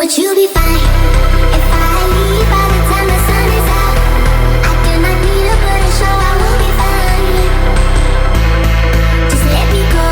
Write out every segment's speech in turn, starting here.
Would you be fine if I leave by the time the sun is out? I do not need to put a show, I will be fine. Just let me go.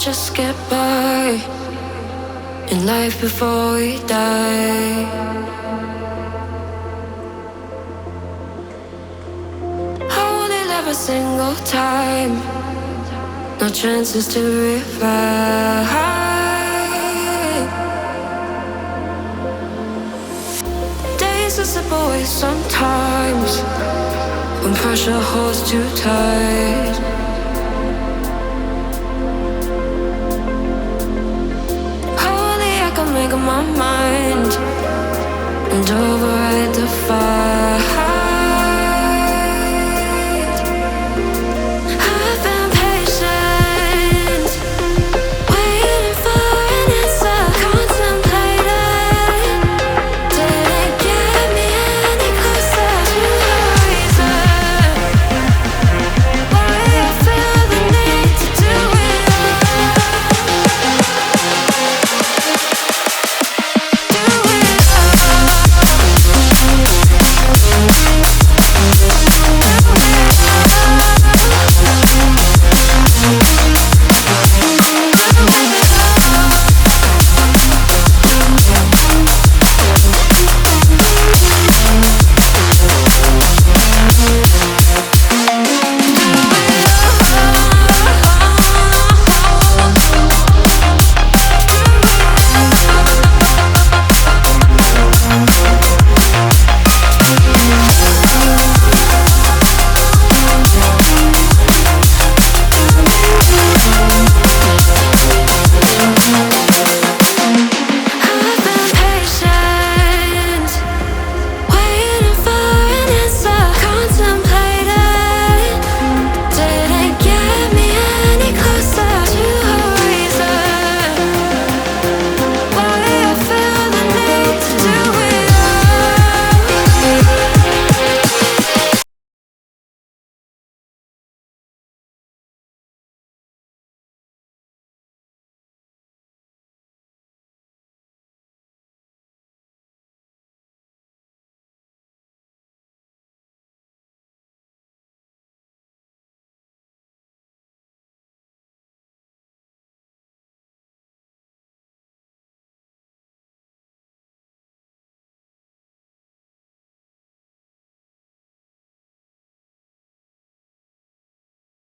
Just get by in life before we die. I only live a single time, no chances to revive. Days are slip away sometimes when pressure holds too tight. Make up my mind